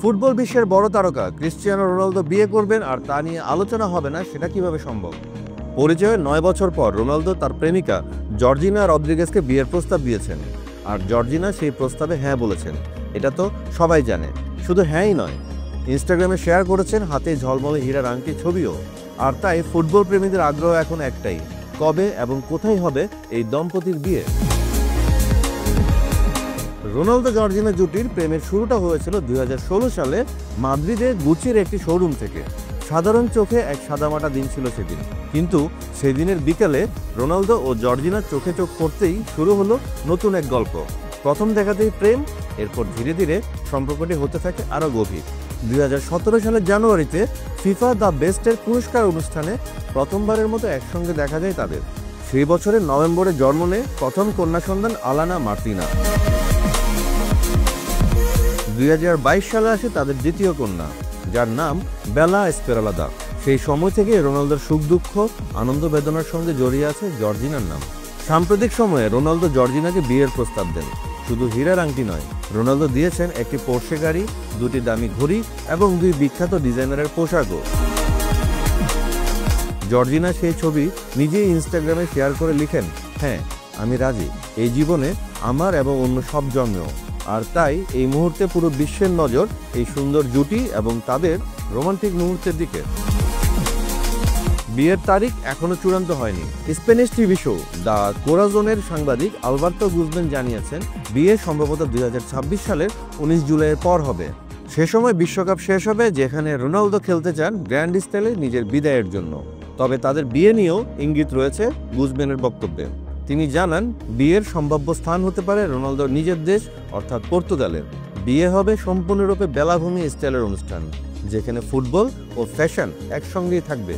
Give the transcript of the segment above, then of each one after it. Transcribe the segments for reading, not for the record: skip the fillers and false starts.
Football বিশ্বের বড় তারকা ক্রিস্টিয়ানো রোনালদো বিয়ে করবেন আর তা নিয়ে আলোচনা হবে না, সেটা কিভাবে সম্ভব? পরিচয়ের 9 বছর পর রোনালদো তার প্রেমিকা জর্জিনা রদ্রিগেজকে বিয়ের প্রস্তাব দিয়েছেন, আর জর্জিনা সেই প্রস্তাবে হ্যাঁ বলেছেন। এটা তো সবাই জানে। শুধু হ্যাঁই নয়, ইনস্টাগ্রামে শেয়ার করেছেন হাতে ঝলমলে হীরার আংটির ছবিও। আর তাই ফুটবল প্রেমীদের আগ্রহ এখন একটাই, কবে এবং কোথায় হবে এই দম্পতির বিয়ে। রোনালদো জর্জিনা জুটির প্রেমের শুরুটা হয়েছিল 2016 সালে মাদ্রিদে গুচির একটি শোরুম থেকে। সাধারণ চোখে এক সাদামাটা দিন ছিল সেদিন, কিন্তু সেদিনের বিকেলে রোনালদো ও জর্জিনা চোখে চোখ পড়তেই শুরু হলো নতুন এক গল্প। প্রথম দেখাতেই প্রেম, এরপর ধীরে ধীরে সম্পর্কটি হতে থাকে আরও গভীর। 2017 সালের জানুয়ারিতে ফিফা দ্য বেস্টের পুরস্কার অনুষ্ঠানে প্রথমবারের মতো একসঙ্গে দেখা যায় তাদের। সেই বছরের নভেম্বরে জন্ম নেয় প্রথম কন্যা সন্তান আলানা মার্তিনা। 2022 সালে আসে তাদের দ্বিতীয় কন্যা, যার নাম বেলা এসপেরালাদা। সেই সময় থেকে রোনালদোর সুখ দুঃখ, আনন্দ বেদনার সঙ্গে জড়িয়ে আছে জর্জিনার নাম। সাম্প্রতিক সময়ে রোনালদো জর্জিনাকে বিয়ের প্রস্তাব দেন। শুধু হীরার আংটি নয়, রোনালদো দিয়েছেন একটি পোর্শে গাড়ি, 2টি দামি ঘড়ি এবং 2 বিখ্যাত ডিজাইনারের পোশাকও। জর্জিনা সেই ছবি নিজেই ইনস্টাগ্রামে শেয়ার করে লিখেন, হ্যাঁ আমি রাজি, এই জীবনে আমার এবং অন্য সব জন্মেও। আর তাই এই মুহূর্তে পুরো বিশ্বের নজর এই সুন্দর জুটি এবং তাদের রোমান্টিক মুহূর্তের দিকে। বিয়ের তারিখ এখনো চূড়ান্ত হয়নি। স্প্যানিশ টিভি শো দ্য কোরাজোনের সাংবাদিক আলবার্তো গুজম্যান জানিয়েছেন, বিয়ে সম্ভবত 2026 সালের 19 জুলাইয়ের পর হবে। সে সময় বিশ্বকাপ শেষ হবে, যেখানে রোনালদো খেলতে চান গ্র্যান্ড স্টাইলে নিজের বিদায়ের জন্য। তবে তাদের বিয়ে নিয়েও ইঙ্গিত রয়েছে গুজম্যানের বক্তব্যে। তিনি জানান, বিয়ের সম্ভাব্য স্থান হতে পারে রোনালদোর নিজের দেশ অর্থাৎ পর্তুগালের। বিয়ে হবে সম্পূর্ণরূপে বেলাভূমি স্টাইলের অনুষ্ঠান, যেখানে ফুটবল ও ফ্যাশন একসঙ্গেই থাকবে।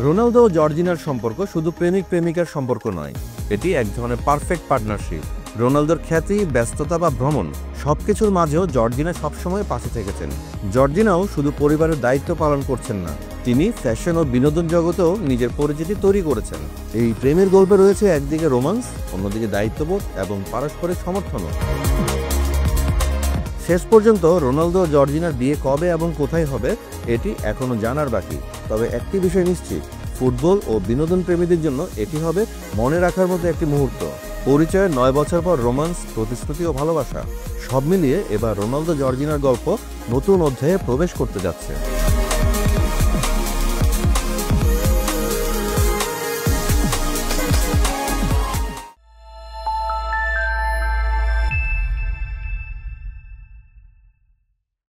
রোনালদো ও জর্জিনার সম্পর্ক শুধু প্রেমিক প্রেমিকার সম্পর্ক নয়, এটি এক ধরনের পারফেক্ট পার্টনারশিপ। রোনালদোর খ্যাতি, ব্যস্ততা বা ভ্রমণ সবকিছুর মাঝেও জর্জিনা সবসময় পাশে থেকেছেন। জর্জিনাও শুধু পরিবারের দায়িত্ব পালন করছেন না, তিনি ফ্যাশন ও বিনোদন জগতেও নিজের পরিচিতি তৈরি করেছেন। এই প্রেমের গল্পে রয়েছে একদিকে রোমান্স, অন্যদিকে দায়িত্ববোধ এবং পারস্পরিক সমর্থনও। শেষ পর্যন্ত রোনালদো ও জর্জিনার বিয়ে কবে এবং কোথায় হবে এটি এখনো জানার বাকি। তবে একটি বিষয় নিশ্চিত, ফুটবল ও বিনোদন প্রেমীদের জন্য এটি হবে মনে রাখার মতো একটি মুহূর্ত। পরিচয়ের 9 বছর পর রোমান্স, প্রতিশ্রুতি ও ভালোবাসা সব মিলিয়ে এবার রোনালদো জর্জিনার গল্প নতুন অধ্যায়ে প্রবেশ করতে যাচ্ছে।